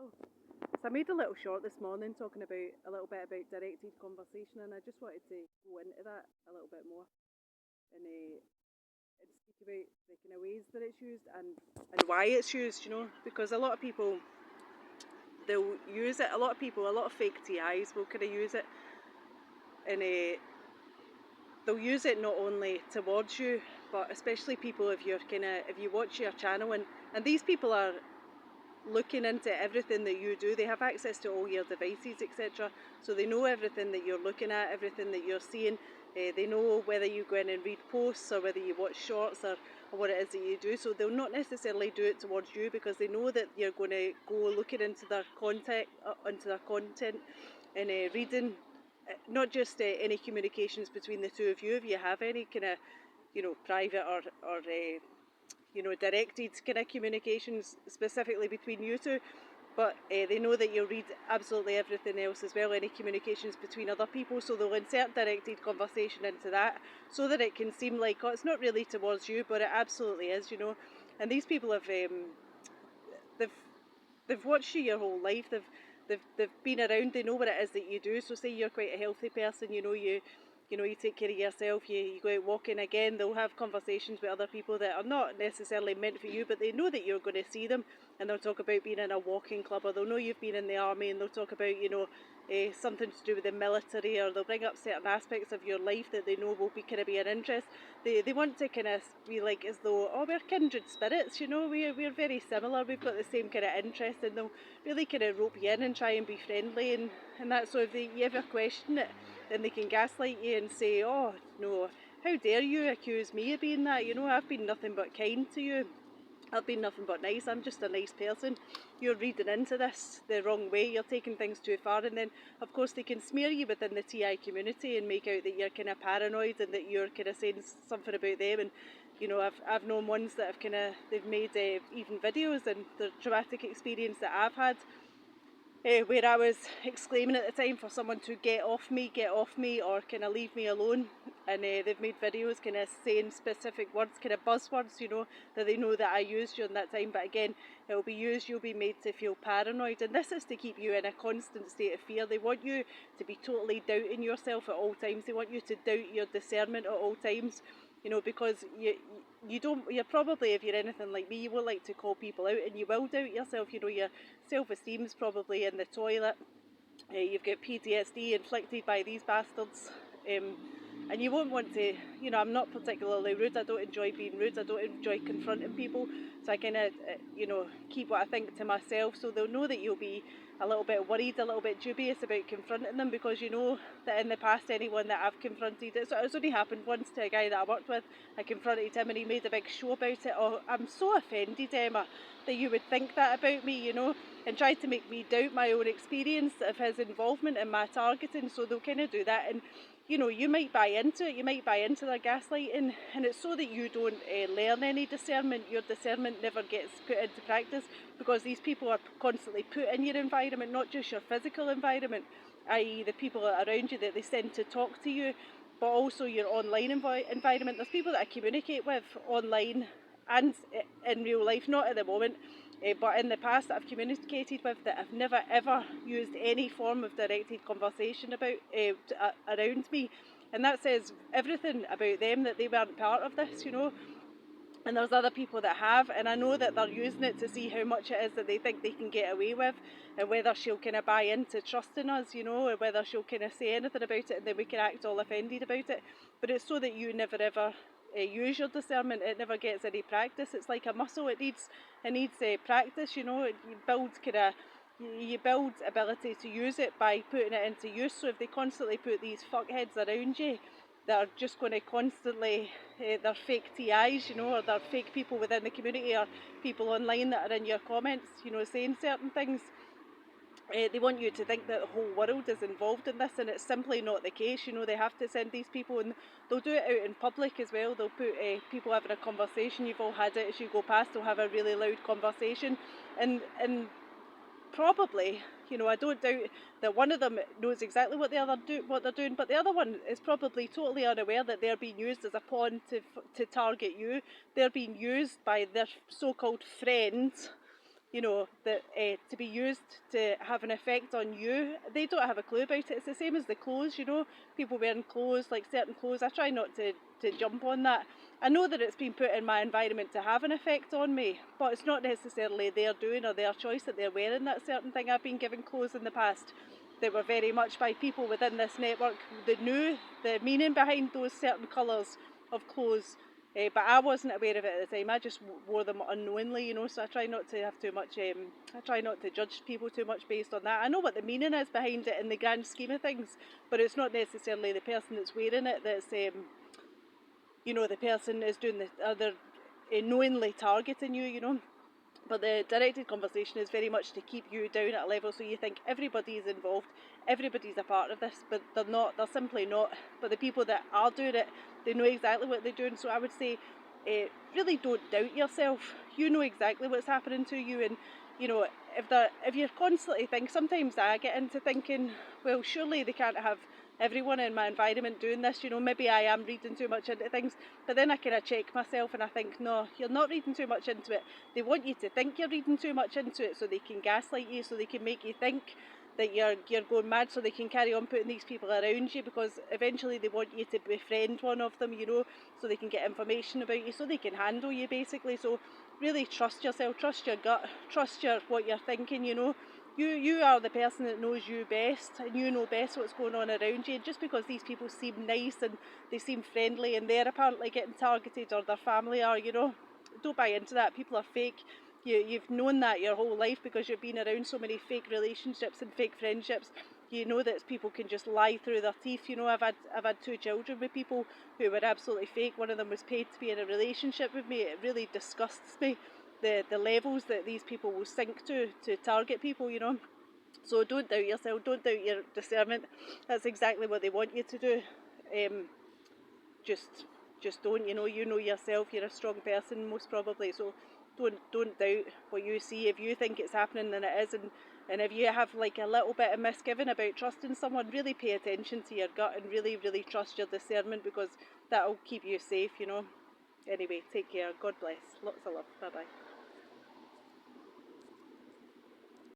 So I made a little short this morning talking about a little bit about directed conversation, and I just wanted to go into that a little bit more and speak about the kind of ways that it's used and why it's used. Because a lot of people they'll use it. A lot of people, a lot of fake TIs will kind of use it, and they'll use it not only towards you, but especially people if you watch your channel, and these people are looking into everything that you do. They have access to all your devices, etc. So they know everything that you're looking at, everything that you're seeing. They know whether you go in and read posts or whether you watch shorts or what it is that you do. So they'll not necessarily do it towards you because they know that you're going to go looking into their content, and reading not just any communications between the two of you, if you have any kind of private or directed kind of communications specifically between you two, but they know that you'll read absolutely everything else as well, any communications between other people, so they'll insert directed conversation into that so that it can seem like, oh, it's not really towards you, but it absolutely is, and these people have they've watched you your whole life, they've been around, they know what it is that you do. So say you're quite a healthy person, you take care of yourself, you go out walking. Again, they'll have conversations with other people that are not necessarily meant for you, but they know that you're going to see them, and they'll talk about being in a walking club, or they'll know you've been in the army, and they'll talk about something to do with the military, or they'll bring up certain aspects of your life that they know will be kind of be an interest. They want to kind of be like as though, oh, we're kindred spirits, we're very similar, we've got the same kind of interest, and they'll really kind of rope you in and try and be friendly, and that. So if you ever question it, then they can gaslight you and say, oh no, how dare you accuse me of being that, I've been nothing but kind to you, I've been nothing but nice, I'm just a nice person. You're reading into this the wrong way, you're taking things too far. And then of course they can smear you within the TI community and make out that you're kind of paranoid and that you're kind of saying something about them. And I've known ones that have they've made even videos and the traumatic experience that I've had, where I was exclaiming at the time for someone to get off me, or kind of leave me alone. And they've made videos kind of saying specific words, kind of buzzwords, that they know that I used during that time. But again, it'll be used, you'll be made to feel paranoid. And this is to keep you in a constant state of fear. They want you to be totally doubting yourself at all times. They want you to doubt your discernment at all times, because you're probably, if you're anything like me, you will like to call people out, and you will doubt yourself. Your self-esteem is probably in the toilet. You've got PTSD inflicted by these bastards, and you won't want to. I'm not particularly rude. I don't enjoy being rude. I don't enjoy confronting people. So I kind of, keep what I think to myself. So they'll know that you'll be a little bit worried, a little bit dubious about confronting them, because you know that in the past, anyone that I've confronted, it's only happened once to a guy that I worked with. I confronted him and he made a big show about it. Oh, I'm so offended, Emma, that you would think that about me, and tried to make me doubt my own experience of his involvement in my targeting. So they'll kind of do that, and you might buy into it, you might buy into their gaslighting, and it's so that you don't learn any discernment. Your discernment never gets put into practice, because these people are constantly put in your environment, not just your physical environment, i.e. the people around you that they send to talk to you, but also your online environment. There's people that I communicate with online and in real life, not at the moment, but in the past that I've communicated with, that I've never ever used any form of directed conversation about around me, and that says everything about them, that they weren't part of this, And there's other people that have, and I know that they're using it to see how much it is that they think they can get away with, and whether she'll kind of buy into trusting us, or whether she'll kind of say anything about it, and then we can act all offended about it. But it's so that you never ever use your discernment. It never gets any practice. It's like a muscle. It needs practice. You build ability to use it by putting it into use. So if they constantly put these fuckheads around you that are just going to constantly, they're fake TIs, or they're fake people within the community, or people online that are in your comments, saying certain things, they want you to think that the whole world is involved in this, and it's simply not the case. They have to send these people, and they'll do it out in public as well. They'll put people having a conversation. You've all had it as you go past. They'll have a really loud conversation, and probably, I don't doubt that one of them knows exactly what they're doing, but the other one is probably totally unaware that they're being used as a pawn to target you. They're being used by their so-called friends you know, that to be used to have an effect on you. They don't have a clue about it. It's the same as the clothes, you know, people wearing clothes, like certain clothes. I try not to jump on that. I know that it's been put in my environment to have an effect on me, but it's not necessarily their doing or their choice that they're wearing that certain thing. I've been given clothes in the past that were very much by people within this network that knew the meaning behind those certain colours of clothes. But I wasn't aware of it at the time. I just wore them unknowingly, you know. So I try not to have too much. I try not to judge people too much based on that. I know what the meaning is behind it in the grand scheme of things, but it's not necessarily the person that's wearing it that's, you know, the person is doing the other, knowingly targeting you, you know. But the directed conversation is very much to keep you down at a level so you think everybody is involved, everybody's a part of this, but they're not, they're simply not. But the people that are doing it, they know exactly what they're doing. So I would say, really don't doubt yourself. You know exactly what's happening to you, and you know, if you're constantly thinking, sometimes I get into thinking, well, surely they can't have everyone in my environment doing this, you know, maybe I am reading too much into things, but then I kind of check myself and I think, no, you're not reading too much into it. They want you to think you're reading too much into it so they can gaslight you, so they can make you think that you're going mad, so they can carry on putting these people around you, because eventually they want you to befriend one of them, you know, so they can get information about you, so they can handle you basically. So really trust yourself, trust your gut, trust what you're thinking, you know. You are the person that knows you best, and you know best what's going on around you. Just because these people seem nice and they seem friendly and they're apparently getting targeted, or their family are, you know, don't buy into that. People are fake. You've known that your whole life because you've been around so many fake relationships and fake friendships. You know that people can just lie through their teeth. You know, I've had 2 children with people who were absolutely fake. One of them was paid to be in a relationship with me. It really disgusts me, the levels that these people will sink to target people, you know. So don't doubt yourself, don't doubt your discernment. That's exactly what they want you to do. Um, just don't, you know yourself, you're a strong person most probably, so don't doubt what you see. If you think it's happening, then it is. And if you have like a little bit of misgiving about trusting someone, really pay attention to your gut and really trust your discernment, because that'll keep you safe, you know. Anyway, take care, God bless, lots of love, bye bye.